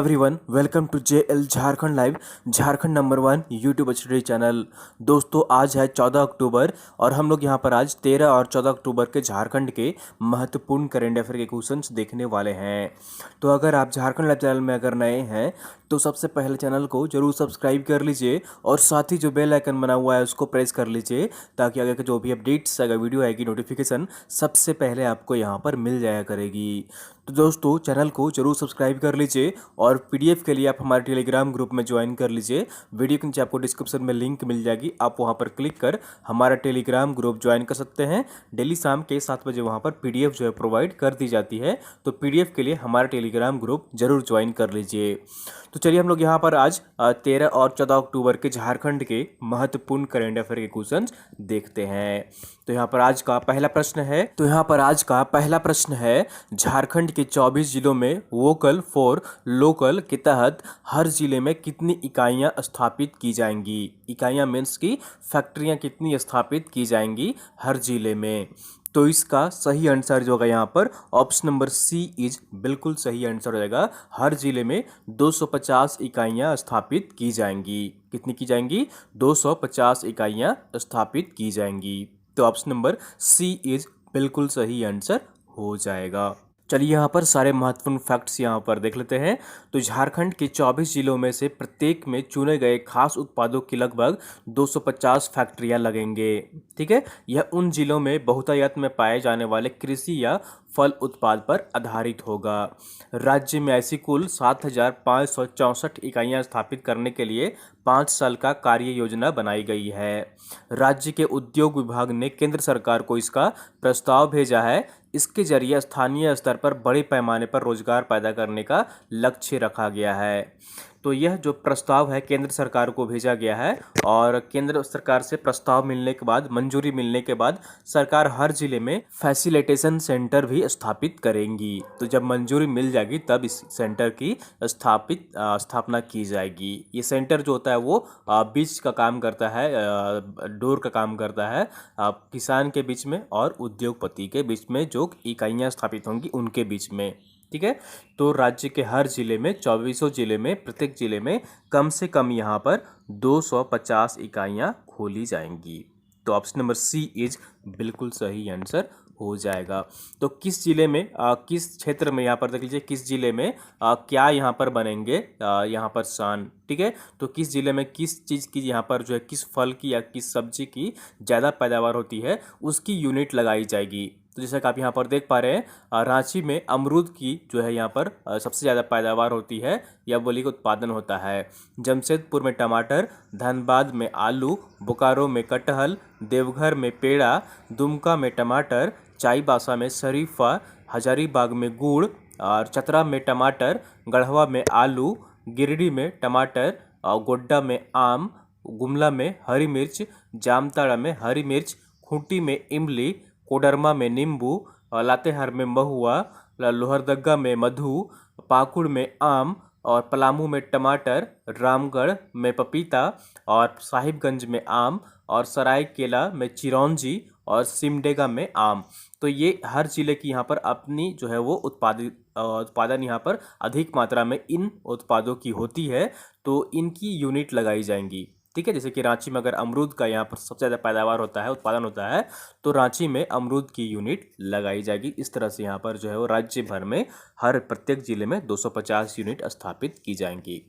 Everyone welcome to JL Jharkhand live Jharkhand number 1 YouTube study channel. दोस्तों आज है 14 अक्टूबर और हम लोग यहाँ पर आज 13 और 14 अक्टूबर के झारखंड के महत्वपूर्ण करेंट अफेयर के क्वेश्चंस देखने वाले हैं। तो अगर आप झारखंड लाइव चैनल में अगर नए हैं तो सबसे पहले चैनल को जरूर सब्सक्राइब कर लीजिए और साथ ही जो बेल आइकन बना हुआ है उसको प्रेस कर लीजिए ताकि आगे के जो भी अपडेट्स अगर वीडियो आएगी नोटिफिकेशन सबसे पहले आपको यहाँ पर मिल जाया करेगी। तो दोस्तों चैनल को जरूर सब्सक्राइब कर लीजिए और पीडीएफ के लिए आप हमारे टेलीग्राम ग्रुप में ज्वाइन कर लीजिए। वीडियो के नीचे आपको डिस्क्रिप्शन में लिंक मिल जाएगी, आप वहां पर क्लिक कर हमारा टेलीग्राम ग्रुप ज्वाइन कर सकते हैं। डेली शाम के 7 बजे वहां पर पीडीएफ जो है प्रोवाइड कर दी जाती है, तो पीडीएफ के लिए हमारा टेलीग्राम ग्रुप जरूर ज्वाइन कर लीजिए। तो चलिए हम लोग यहाँ पर आज 13 और 14 अक्टूबर के झारखंड के महत्वपूर्ण करेंट अफेयर के क्वेश्चन देखते हैं। तो यहाँ पर आज का पहला प्रश्न है झारखंड के 24 जिलों में वोकल फॉर लोकल के तहत हर जिले में कितनी इकाइयां स्थापित की जाएंगी। इकाइयां मीन्स की फैक्ट्रियां कितनी स्थापित की जाएंगी हर जिले में। तो इसका सही आंसर जो होगा यहाँ पर ऑप्शन नंबर सी इज बिल्कुल सही आंसर हो जाएगा। हर जिले में 250 इकाइयां स्थापित की जाएंगी। कितनी की जाएंगी? 250 इकाइयां स्थापित की जाएंगी। तो ऑप्शन नंबर सी इज बिल्कुल सही आंसर हो जाएगा। चलिए यहाँ पर सारे महत्वपूर्ण फैक्ट्स यहाँ पर देख लेते हैं। तो झारखंड के 24 जिलों में से प्रत्येक में चुने गए खास उत्पादों की लगभग 250 फैक्ट्रियाँ लगेंगे। ठीक है, यह उन जिलों में बहुतायत में पाए जाने वाले कृषि या फल उत्पाद पर आधारित होगा। राज्य में ऐसी कुल 7,564 इकाइयाँ स्थापित करने के लिए 5 साल का कार्य योजना बनाई गई है। राज्य के उद्योग विभाग ने केंद्र सरकार को इसका प्रस्ताव भेजा है। इसके जरिए स्थानीय स्तर पर बड़े पैमाने पर रोजगार पैदा करने का लक्ष्य रखा गया है। तो यह जो प्रस्ताव है केंद्र सरकार को भेजा गया है और केंद्र सरकार से प्रस्ताव मिलने के बाद, मंजूरी मिलने के बाद सरकार हर जिले में फैसिलिटेशन सेंटर भी स्थापित करेंगी। तो जब मंजूरी मिल जाएगी तब इस सेंटर की स्थापना की जाएगी। ये सेंटर जो होता है वो बीच का काम करता है, डोर का काम करता है किसान के बीच में और उद्योगपति के बीच में, जो इकाइयाँ स्थापित होंगी उनके बीच में। ठीक है, तो राज्य के हर जिले में 24 जिले में प्रत्येक जिले में कम से कम यहाँ पर 250 इकाइयाँ खोली जाएंगी। तो ऑप्शन नंबर सी इज बिल्कुल सही आंसर हो जाएगा। तो किस जिले में किस क्षेत्र में यहाँ पर देख लीजिए, किस जिले में क्या यहाँ पर बनेंगे यहाँ पर सान। ठीक है, तो किस जिले में किस चीज़ की यहाँ पर जो है किस फल की या किस सब्जी की ज़्यादा पैदावार होती है उसकी यूनिट लगाई जाएगी। तो जैसा कि आप यहाँ पर देख पा रहे हैं रांची में अमरूद की जो है यहाँ पर सबसे ज़्यादा पैदावार होती है या बोली का उत्पादन होता है। जमशेदपुर में टमाटर, धनबाद में आलू, बोकारो में कटहल, देवघर में पेड़ा, दुमका में टमाटर, चाईबासा में शरीफा, हजारीबाग में गुड़ और चतरा में टमाटर, गढ़वा में आलू, गिरिडीह में टमाटर और गोड्डा में आम, गुमला में हरी मिर्च, जामताड़ा में हरी मिर्च, खूंटी में इमली, कोडरमा में नींबू, लातेहार में महुआ, लोहरदगा में मधु, पाकुड़ में आम और पलामू में टमाटर, रामगढ़ में पपीता और साहिबगंज में आम और सरायकेला में चिरौंजी और सिमडेगा में आम। तो ये हर जिले की यहाँ पर अपनी जो है वो उत्पादन यहाँ पर अधिक मात्रा में इन उत्पादों की होती है, तो इनकी यूनिट लगाई जाएंगी। ठीक है, जैसे कि रांची में अगर अमरूद का यहाँ पर सबसे ज़्यादा पैदावार होता है, उत्पादन होता है, तो रांची में अमरूद की यूनिट लगाई जाएगी। इस तरह से यहाँ पर जो है वो राज्य भर में हर प्रत्येक जिले में 250 यूनिट स्थापित की जाएंगी।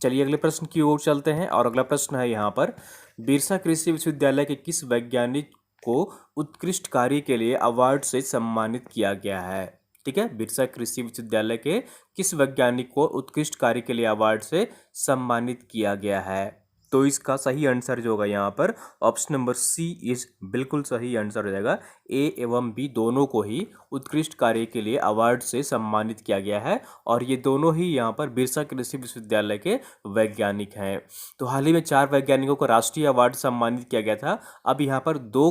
चलिए अगले प्रश्न की ओर चलते हैं और अगला प्रश्न है यहाँ पर, बिरसा कृषि विश्वविद्यालय के किस वैज्ञानिक को उत्कृष्ट कार्य के लिए अवार्ड से सम्मानित किया गया है। ठीक है, बिरसा कृषि विश्वविद्यालय के किस वैज्ञानिक को उत्कृष्ट कार्य के लिए अवार्ड से सम्मानित किया गया है। तो इसका सही आंसर जो होगा यहाँ पर ऑप्शन नंबर सी इज बिल्कुल सही आंसर हो जाएगा। ए एवं बी दोनों को ही उत्कृष्ट कार्य के लिए अवार्ड से सम्मानित किया गया है और ये दोनों ही यहाँ पर बिरसा कृषि विश्वविद्यालय के वैज्ञानिक हैं। तो हाल ही में 4 वैज्ञानिकों को राष्ट्रीय अवार्ड सम्मानित किया गया था। अब यहाँ पर 2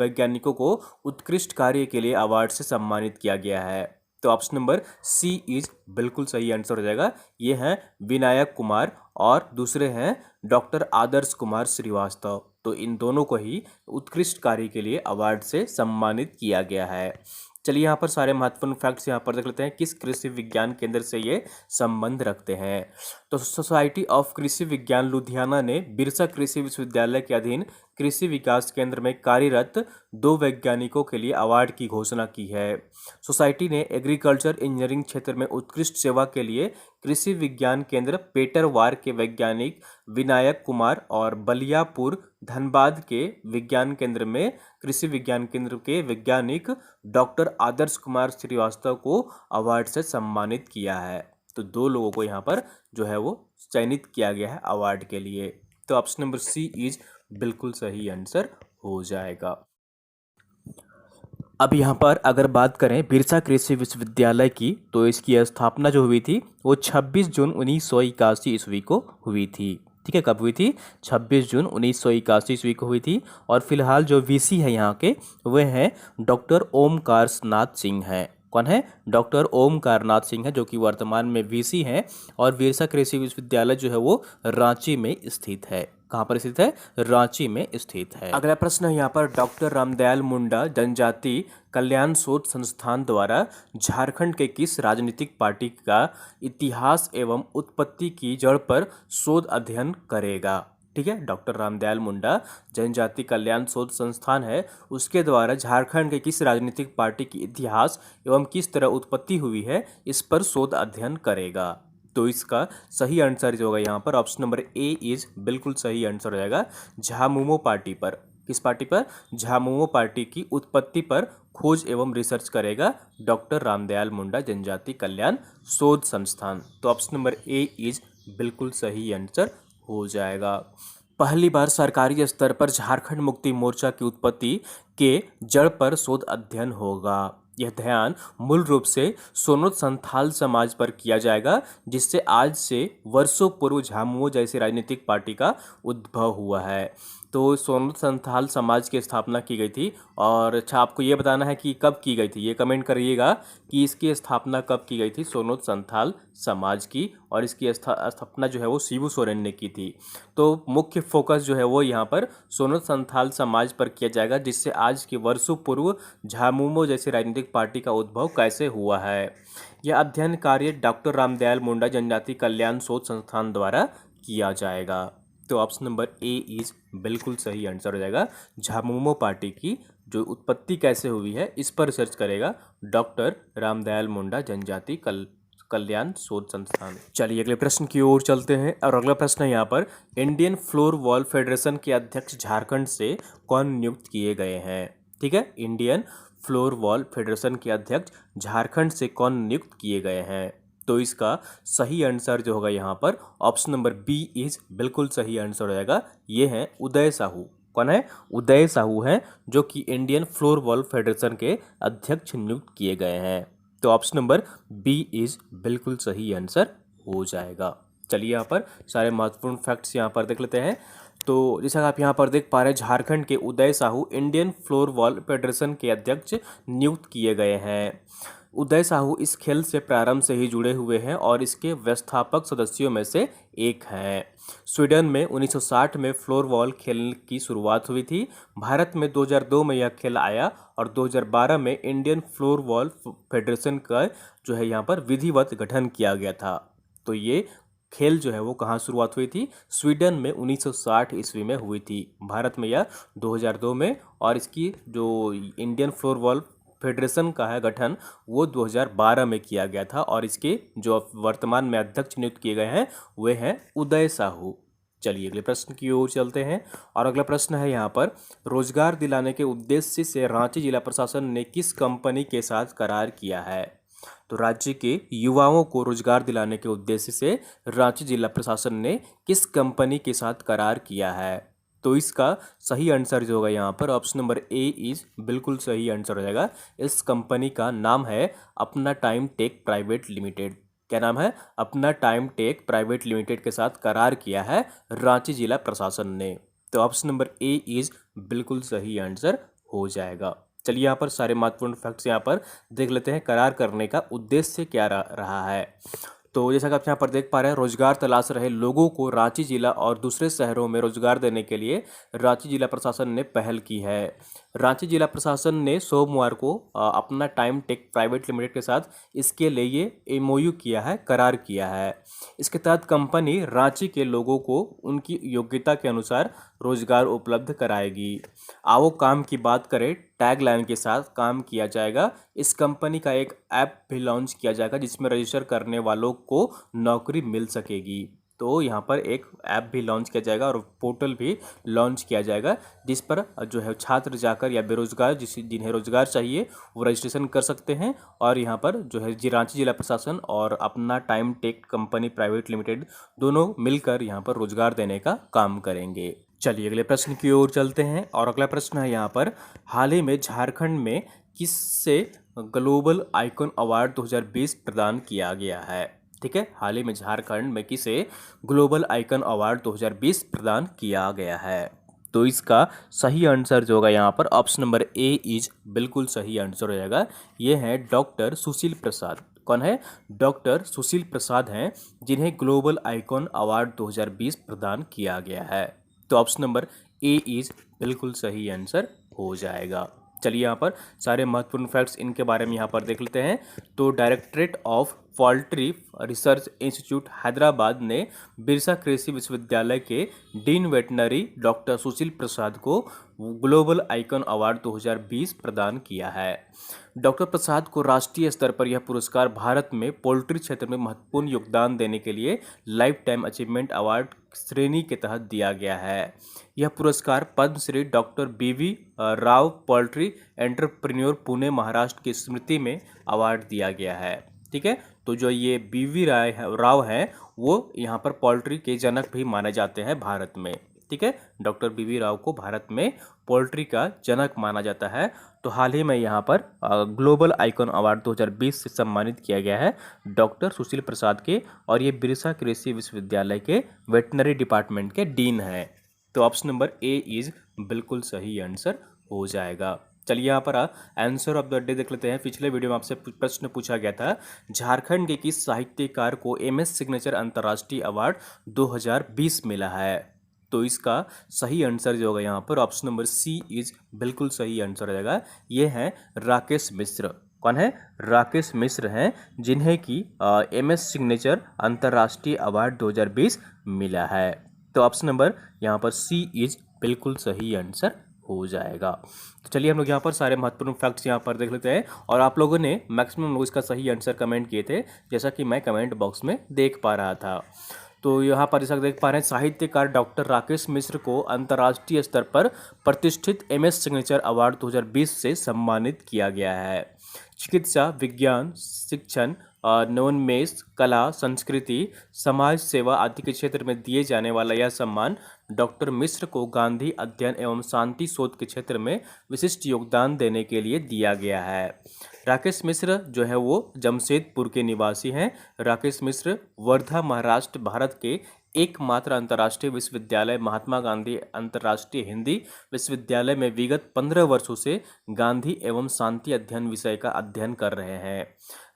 वैज्ञानिकों को उत्कृष्ट कार्य के लिए अवार्ड से सम्मानित किया गया है। तो ऑप्शन नंबर सी इज बिल्कुल सही आंसर हो जाएगा। ये हैं विनायक कुमार और दूसरे हैं डॉक्टर आदर्श कुमार श्रीवास्तव। तो इन दोनों को ही उत्कृष्ट कार्य के लिए अवार्ड से सम्मानित किया गया है। चलिए यहाँ पर सारे महत्वपूर्ण फैक्ट्स यहाँ पर देख लेते हैं किस कृषि विज्ञान केंद्र से ये संबंध रखते हैं। तो सोसाइटी ऑफ कृषि विज्ञान लुधियाना ने बिरसा कृषि विश्वविद्यालय के अधीन कृषि विकास केंद्र में कार्यरत 2 वैज्ञानिकों के लिए अवार्ड की घोषणा की है। सोसाइटी ने एग्रीकल्चर इंजीनियरिंग क्षेत्र में उत्कृष्ट सेवा के लिए कृषि विज्ञान केंद्र पेटरवार के वैज्ञानिक विनायक कुमार और बलियापुर धनबाद के विज्ञान केंद्र में कृषि विज्ञान केंद्र के वैज्ञानिक डॉक्टर आदर्श कुमार श्रीवास्तव को अवार्ड से सम्मानित किया है। तो 2 लोगों को यहाँ पर जो है वो चयनित किया गया है अवार्ड के लिए। तो ऑप्शन नंबर सी इज बिल्कुल सही आंसर हो जाएगा। अब यहाँ पर अगर बात करें बिरसा कृषि विश्वविद्यालय की, तो इसकी स्थापना जो हुई थी वो 26 जून 1981 ईस्वी को हुई थी। ठीक है, कब हुई थी? 26 जून 1981 ईस्वी को हुई थी। और फिलहाल जो वीसी है यहाँ के वे हैं डॉक्टर ओमकार नाथ सिंह हैं। कौन है? डॉक्टर ओमकार नाथ सिंह है, जो कि वर्तमान में वीसी हैं। और बिरसा कृषि विश्वविद्यालय जो है वो रांची में स्थित है। कहाँ पर स्थित है? रांची में स्थित है। अगला प्रश्न है यहाँ पर डॉक्टर रामदयाल मुंडा जनजाति कल्याण शोध संस्थान द्वारा झारखंड के किस राजनीतिक पार्टी का इतिहास एवं उत्पत्ति की जड़ पर शोध अध्ययन करेगा? ठीक है, डॉक्टर रामदयाल मुंडा जनजाति कल्याण शोध संस्थान है, उसके द्वारा झारखंड के किस राजनीतिक पार्टी की इतिहास एवं किस तरह उत्पत्ति हुई है इस पर शोध अध्ययन करेगा। तो इसका सही आंसर जो होगा यहाँ पर ऑप्शन नंबर ए इज बिल्कुल सही आंसर हो जाएगा। झामुमो पार्टी पर, किस पार्टी पर? झामुमो पार्टी की उत्पत्ति पर खोज एवं रिसर्च करेगा डॉक्टर रामदयाल मुंडा जनजाति कल्याण शोध संस्थान। तो ऑप्शन नंबर ए इज बिल्कुल सही आंसर हो जाएगा। पहली बार सरकारी स्तर पर झारखंड मुक्ति मोर्चा की उत्पत्ति के जड़ पर शोध अध्ययन होगा। यह ध्यान मूल रूप से सोनोत संथाल समाज पर किया जाएगा, जिससे आज से वर्षों पूर्व झामुमो जैसी राजनीतिक पार्टी का उद्भव हुआ है। तो सोनोत संथाल समाज की स्थापना की गई थी। और अच्छा, आपको ये बताना है कि कब की गई थी, ये कमेंट करिएगा कि इसकी स्थापना कब की गई थी सोनोत संथाल समाज की। और इसकी स्थापना जो है वो शिबू सोरेन ने की थी। तो मुख्य फोकस जो है वो यहाँ पर सोनोत संथाल समाज पर किया जाएगा, जिससे आज के वर्षों पूर्व झामुमो जैसी राजनीतिक पार्टी का उद्भव कैसे हुआ है। यह अध्ययन कार्य डॉक्टर रामदयाल मुंडा जनजाति कल्याण शोध संस्थान द्वारा किया जाएगा। तो ऑप्शन नंबर ए इज बिल्कुल सही आंसर हो जाएगा। झामुमो पार्टी की जो उत्पत्ति कैसे हुई है इस पर रिसर्च करेगा डॉक्टर रामदयाल मुंडा जनजाति कल्याण शोध संस्थान। चलिए अगले प्रश्न की ओर चलते हैं। और अगला प्रश्न है यहाँ पर इंडियन फ्लोर बॉल फेडरेशन के अध्यक्ष झारखंड से कौन नियुक्त किए गए हैं? ठीक है, इंडियन फ्लोर बॉल फेडरेशन के अध्यक्ष झारखंड से कौन नियुक्त किए गए हैं? तो इसका सही आंसर जो होगा यहाँ पर ऑप्शन नंबर बी इज बिल्कुल सही आंसर हो जाएगा। ये है उदय साहू। कौन है? उदय साहू हैं, जो कि इंडियन फ्लोर बॉल फेडरेशन के अध्यक्ष नियुक्त किए गए हैं। तो ऑप्शन नंबर बी इज बिल्कुल सही आंसर हो जाएगा। चलिए यहाँ पर सारे महत्वपूर्ण फैक्ट्स यहाँ पर देख लेते हैं। तो जैसा आप यहाँ पर देख पा रहे हैं, झारखंड के Uday Sahu Indian floorball federation के अध्यक्ष नियुक्त किए गए हैं। उदय साहू इस खेल से प्रारंभ से ही जुड़े हुए हैं और इसके व्यवस्थापक सदस्यों में से एक हैं। स्वीडन में 1960 में फ्लोरबॉल खेल की शुरुआत हुई थी। भारत में 2002 में यह खेल आया और 2012 में इंडियन फ्लोरबॉल फेडरेशन का जो है यहाँ पर विधिवत गठन किया गया था। तो ये खेल जो है वो कहाँ शुरुआत हुई थी? स्वीडन में 1960 ईस्वी में हुई थी। भारत में यह 2002 में, और इसकी जो इंडियन फ्लोरबॉल फेडरेशन का है गठन वो 2012 में किया गया था। और इसके जो वर्तमान में अध्यक्ष नियुक्त किए गए हैं वे हैं उदय साहू। चलिए अगले प्रश्न की ओर चलते हैं। और अगला प्रश्न है यहाँ पर रोजगार दिलाने के उद्देश्य से रांची जिला प्रशासन ने किस कंपनी के साथ करार किया है? तो राज्य के युवाओं को रोजगार दिलाने के उद्देश्य से रांची जिला प्रशासन ने किस कंपनी के साथ करार किया है? तो इसका सही आंसर जो होगा यहाँ पर ऑप्शन नंबर ए इज बिल्कुल सही आंसर हो जाएगा। इस कंपनी का नाम है अपना टाइम टेक प्राइवेट लिमिटेड। क्या नाम है? अपना टाइम टेक प्राइवेट लिमिटेड के साथ करार किया है रांची जिला प्रशासन ने। तो ऑप्शन नंबर ए इज बिल्कुल सही आंसर हो जाएगा। चलिए यहाँ पर सारे महत्वपूर्ण फैक्ट्स यहाँ पर देख लेते हैं। करार करने का उद्देश्य क्या रहा है? तो जैसा कि आप यहाँ पर देख पा रहे हैं, रोजगार तलाश रहे लोगों को रांची जिला और दूसरे शहरों में रोजगार देने के लिए रांची जिला प्रशासन ने पहल की है। रांची जिला प्रशासन ने सोमवार को अपना टाइम टेक प्राइवेट लिमिटेड के साथ इसके लिए एमओयू किया है, करार किया है। इसके तहत कंपनी रांची के लोगों को उनकी योग्यता के अनुसार रोजगार उपलब्ध कराएगी। आओ काम की बात करें, टैगलाइन के साथ काम किया जाएगा। इस कंपनी का एक ऐप भी लॉन्च किया जाएगा जिसमें रजिस्टर करने वालों को नौकरी मिल सकेगी। तो यहाँ पर एक ऐप भी लॉन्च किया जाएगा और पोर्टल भी लॉन्च किया जाएगा जिस पर जो है छात्र जाकर या बेरोजगार जिन्हें रोजगार चाहिए वो रजिस्ट्रेशन कर सकते हैं। और यहाँ पर जो है रांची जिला प्रशासन और अपना time tech company private limited दोनों मिलकर यहाँ पर रोजगार देने का काम करेंगे। चलिए अगले प्रश्न की ओर चलते हैं और अगला प्रश्न है यहाँ पर, हाल ही में झारखंड में किससे ग्लोबल आइकॉन अवार्ड 2020 प्रदान किया गया है? ठीक है, हाल ही में झारखंड में किसे ग्लोबल आइकन अवार्ड 2020 प्रदान किया गया है? तो इसका सही आंसर जो होगा यहाँ पर ऑप्शन नंबर ए इज बिल्कुल सही आंसर हो जाएगा। ये है डॉक्टर सुशील प्रसाद। कौन है? डॉक्टर सुशील प्रसाद हैं जिन्हें ग्लोबल आइकॉन अवार्ड 2020 प्रदान किया गया है। तो ऑप्शन नंबर ए इज बिल्कुल सही आंसर हो जाएगा। चलिए यहाँ पर सारे महत्वपूर्ण फैक्ट्स इनके बारे में यहाँ पर देख लेते हैं। तो directorate of poultry research institute Hyderabad ने बिरसा कृषि विश्वविद्यालय के डीन वेटनरी डॉक्टर सुशील प्रसाद को ग्लोबल आइकन अवार्ड 2020 प्रदान किया है। डॉक्टर प्रसाद को राष्ट्रीय स्तर पर यह पुरस्कार भारत में पोल्ट्री क्षेत्र में महत्वपूर्ण योगदान देने के लिए लाइफ टाइम अचीवमेंट अवार्ड श्रेणी के तहत दिया गया है। यह पुरस्कार पद्मश्री डॉक्टर बीवी राव पोल्ट्री एंटरप्रेन्योर पुणे महाराष्ट्र की स्मृति में अवार्ड दिया गया है। ठीक है, तो जो ये बीवी राव हैं वो यहाँ पर पोल्ट्री के जनक भी माने जाते हैं भारत में। ठीक है, डॉक्टर बीवी राव को भारत में पोल्ट्री का जनक माना जाता है। तो हाल ही में यहाँ पर ग्लोबल आइकॉन अवार्ड 2020 से सम्मानित किया गया है डॉक्टर सुशील प्रसाद के, और ये बिरसा कृषि विश्वविद्यालय के वेटनरी डिपार्टमेंट के डीन हैं। तो ऑप्शन नंबर ए इज बिल्कुल सही आंसर हो जाएगा। चलिए यहाँ पर आंसर ऑफ द डे देख लेते हैं। पिछले वीडियो में आपसे प्रश्न पूछा गया था, झारखंड के किस साहित्यकार को एमएस सिग्नेचर अंतर्राष्ट्रीय अवार्ड 2020 मिला है? तो इसका सही आंसर जो होगा यहाँ पर ऑप्शन नंबर सी इज बिल्कुल सही आंसर हो जाएगा। ये हैं राकेश मिश्र। कौन है? राकेश मिश्र हैं जिन्हें की एमएस सिग्नेचर अंतर्राष्ट्रीय अवार्ड 2020 मिला है। तो ऑप्शन नंबर यहाँ पर सी इज बिल्कुल सही आंसर हो जाएगा। तो चलिए हम लोग यहाँ पर सारे महत्वपूर्ण फैक्ट्स यहाँ पर देख लेते हैं, और आप लोगों ने मैक्सिमम लोग इसका सही आंसर कमेंट किए थे जैसा कि मैं कमेंट बॉक्स में देख पा रहा था। तो यहाँ पर जैसा देख पा रहे हैं, साहित्यकार डॉक्टर राकेश मिश्र को अंतर्राष्ट्रीय स्तर पर प्रतिष्ठित एमएस सिग्नेचर अवार्ड 2020 से सम्मानित किया गया है। चिकित्सा, विज्ञान, शिक्षण, नवोन्मेष, कला, संस्कृति, समाज सेवा आदि के क्षेत्र में दिए जाने वाला यह सम्मान डॉक्टर मिश्र को गांधी अध्ययन एवं शांति शोध के क्षेत्र में विशिष्ट योगदान देने के लिए दिया गया है। राकेश मिश्र जो है वो जमशेदपुर के निवासी हैं। राकेश मिश्र वर्धा, महाराष्ट्र, भारत के एकमात्र अंतर्राष्ट्रीय विश्वविद्यालय महात्मा गांधी अंतर्राष्ट्रीय हिंदी विश्वविद्यालय में विगत 15 वर्षों से गांधी एवं शांति अध्ययन विषय का अध्ययन कर रहे हैं।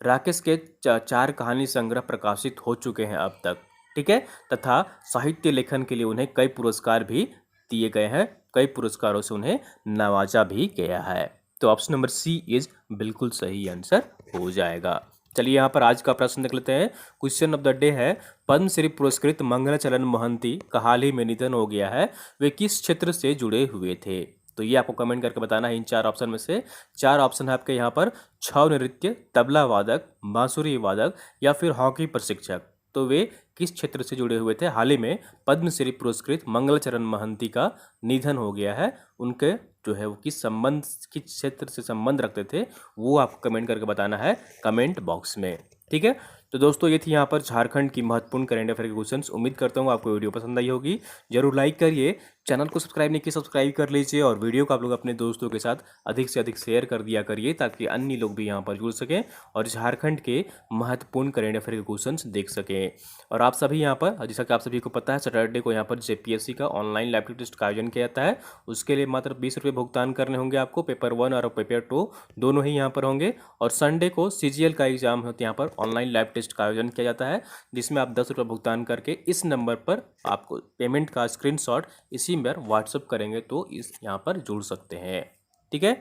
राकेश के 4 कहानी संग्रह प्रकाशित हो चुके हैं अब तक। ठीक है, तथा साहित्य लेखन के लिए उन्हें कई पुरस्कार भी दिए गए हैं, कई पुरस्कारों से उन्हें नवाजा भी गया है। तो ऑप्शन नंबर सी इज बिल्कुल सही आंसर हो जाएगा। चलिए यहाँ पर आज का प्रश्न देख लेते हैं। क्वेश्चन ऑफ द डे है, पद्मश्री पुरस्कृत मंगलाचरण मोहंती का हाल ही में निधन हो गया है, वे किस क्षेत्र से जुड़े हुए थे? तो ये आपको कमेंट करके बताना है। इन 4 ऑप्शन में से 4 ऑप्शन है आपके यहाँ पर, छौ नृत्य, तबला वादक, बांसुरी वादक या फिर हॉकी प्रशिक्षक। तो वे किस क्षेत्र से जुड़े हुए थे? हाल ही में पद्मश्री पुरस्कृत मंगलचरण महंती का निधन हो गया है, उनके जो है वो किस क्षेत्र से संबंध रखते थे वो आपको कमेंट करके बताना है कमेंट बॉक्स में। ठीक है, तो दोस्तों ये थी यहाँ पर झारखंड की महत्वपूर्ण करेंट अफेयर के क्वेश्चंस। उम्मीद करता हूँ आपको वीडियो पसंद आई होगी। जरूर लाइक करिए, चैनल को सब्सक्राइब नहीं किया, सब्सक्राइब कर लीजिए और वीडियो को आप लोग अपने दोस्तों के साथ अधिक से अधिक शेयर कर दिया करिए ताकि अन्य लोग भी यहाँ पर जुड़ सकें और झारखंड के महत्वपूर्ण करेंट अफेयर के क्वेश्चंस देख सकें। और आप सभी यहाँ पर, जैसा कि आप सभी को पता है, सैटरडे को यहाँ पर जेपीएससी का ऑनलाइन लाइव टेस्ट का आयोजन किया जाता है। उसके लिए मात्र 20 रुपये भुगतान करने होंगे आपको। पेपर 1 और पेपर 2 दोनों ही यहाँ पर होंगे। और संडे को सीजीएल का एग्जाम होता है, यहाँ पर ऑनलाइन लाइव टेस्ट का आयोजन किया जाता है, जिसमें आप 10 रुपये भुगतान करके इस नंबर पर आपको पेमेंट का स्क्रीनशॉट इसी में व्हाट्सअप करेंगे तो इस यहाँ पर जुड़ सकते हैं। ठीक है।